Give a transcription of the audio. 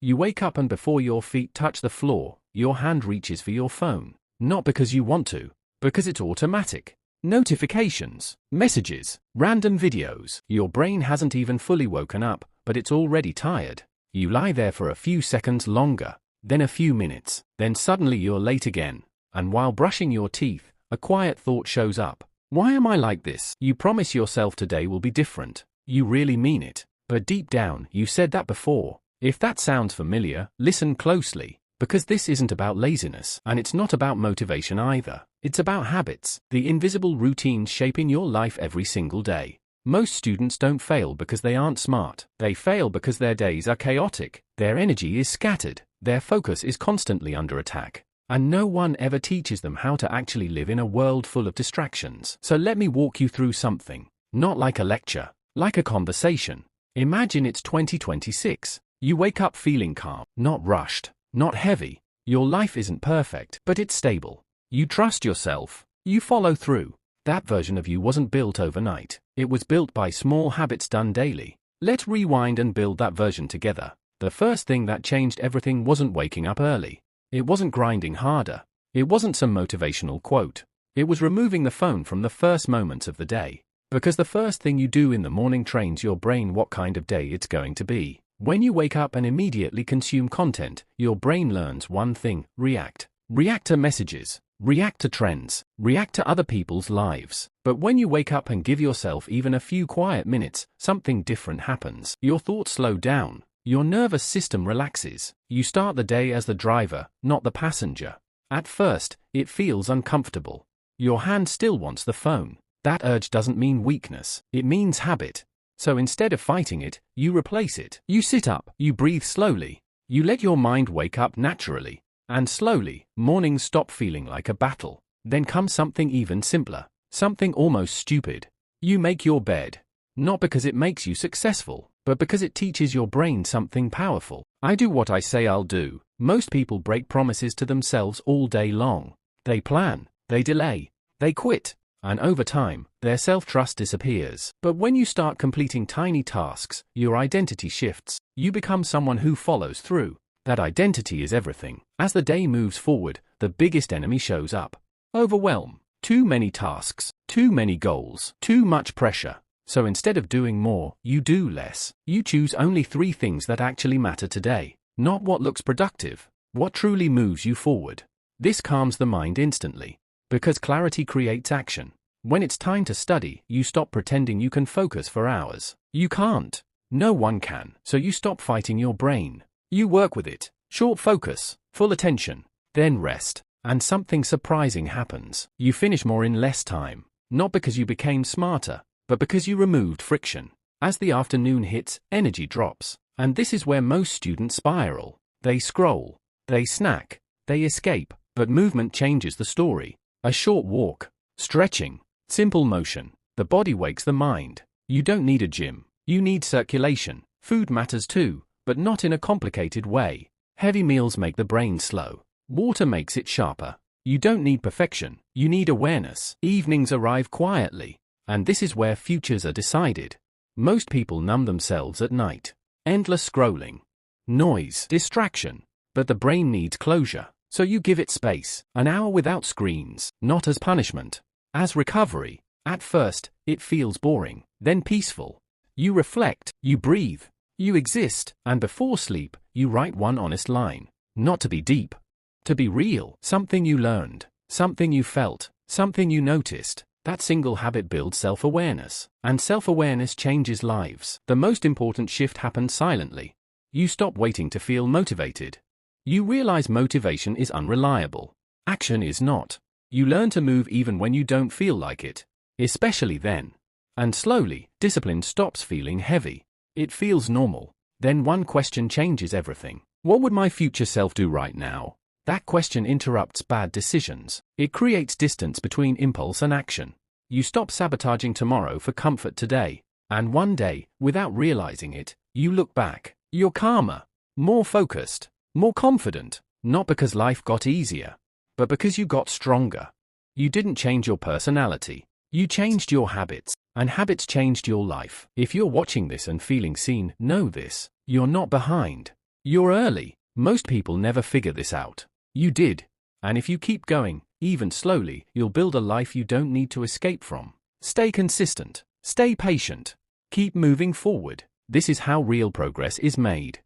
You wake up and before your feet touch the floor, your hand reaches for your phone. Not because you want to, because it's automatic. Notifications, messages, random videos. Your brain hasn't even fully woken up, but it's already tired. You lie there for a few seconds longer, then a few minutes, then suddenly you're late again. And while brushing your teeth, a quiet thought shows up. Why am I like this? You promise yourself today will be different. You really mean it. But deep down, you said that before. If that sounds familiar, listen closely. Because this isn't about laziness, and it's not about motivation either. It's about habits, the invisible routines shaping your life every single day. Most students don't fail because they aren't smart. They fail because their days are chaotic, their energy is scattered, their focus is constantly under attack. And no one ever teaches them how to actually live in a world full of distractions. So let me walk you through something. Not like a lecture, like a conversation. Imagine it's 2026. You wake up feeling calm, not rushed, not heavy. Your life isn't perfect, but it's stable. You trust yourself. You follow through. That version of you wasn't built overnight. It was built by small habits done daily. Let's rewind and build that version together. The first thing that changed everything wasn't waking up early. It wasn't grinding harder. It wasn't some motivational quote. It was removing the phone from the first moments of the day. Because the first thing you do in the morning trains your brain what kind of day it's going to be. When you wake up and immediately consume content, your brain learns one thing: react. React to messages. React to trends. React to other people's lives. But when you wake up and give yourself even a few quiet minutes, something different happens. Your thoughts slow down. Your nervous system relaxes. You start the day as the driver, not the passenger. At first, it feels uncomfortable. Your hand still wants the phone. That urge doesn't mean weakness. It means habit. So instead of fighting it, you replace it. You sit up. You breathe slowly. You let your mind wake up naturally. And slowly, mornings stop feeling like a battle. Then comes something even simpler. Something almost stupid. You make your bed. Not because it makes you successful, but because it teaches your brain something powerful. I do what I say I'll do. Most people break promises to themselves all day long. They plan, they delay, they quit, and over time, their self-trust disappears. But when you start completing tiny tasks, your identity shifts. You become someone who follows through. That identity is everything. As the day moves forward, the biggest enemy shows up. Overwhelm. Too many tasks, too many goals, too much pressure. So instead of doing more, you do less. You choose only 3 things that actually matter today. Not what looks productive, what truly moves you forward. This calms the mind instantly. Because clarity creates action. When it's time to study, you stop pretending you can focus for hours. You can't. No one can. So you stop fighting your brain. You work with it. Short focus, full attention, then rest. And something surprising happens. You finish more in less time. Not because you became smarter, but because you removed friction. As the afternoon hits, energy drops. And this is where most students spiral. They scroll, they snack, they escape, but movement changes the story. A short walk, stretching, simple motion. The body wakes the mind. You don't need a gym. You need circulation. Food matters too, but not in a complicated way. Heavy meals make the brain slow. Water makes it sharper. You don't need perfection. You need awareness. Evenings arrive quietly. And this is where futures are decided. Most people numb themselves at night. Endless scrolling. Noise. Distraction. But the brain needs closure. So you give it space. An hour without screens. Not as punishment. As recovery. At first, it feels boring. Then peaceful. You reflect. You breathe. You exist. And before sleep, you write one honest line. Not to be deep. To be real. Something you learned. Something you felt. Something you noticed. That single habit builds self-awareness, and self-awareness changes lives. The most important shift happens silently. You stop waiting to feel motivated. You realize motivation is unreliable. Action is not. You learn to move even when you don't feel like it, especially then. And slowly, discipline stops feeling heavy. It feels normal. Then one question changes everything. What would my future self do right now? That question interrupts bad decisions. It creates distance between impulse and action. You stop sabotaging tomorrow for comfort today. And one day, without realizing it, you look back. You're calmer, more focused, more confident. Not because life got easier, but because you got stronger. You didn't change your personality. You changed your habits. And habits changed your life. If you're watching this and feeling seen, know this. You're not behind. You're early. Most people never figure this out. You did. And if you keep going, even slowly, you'll build a life you don't need to escape from. Stay consistent. Stay patient. Keep moving forward. This is how real progress is made.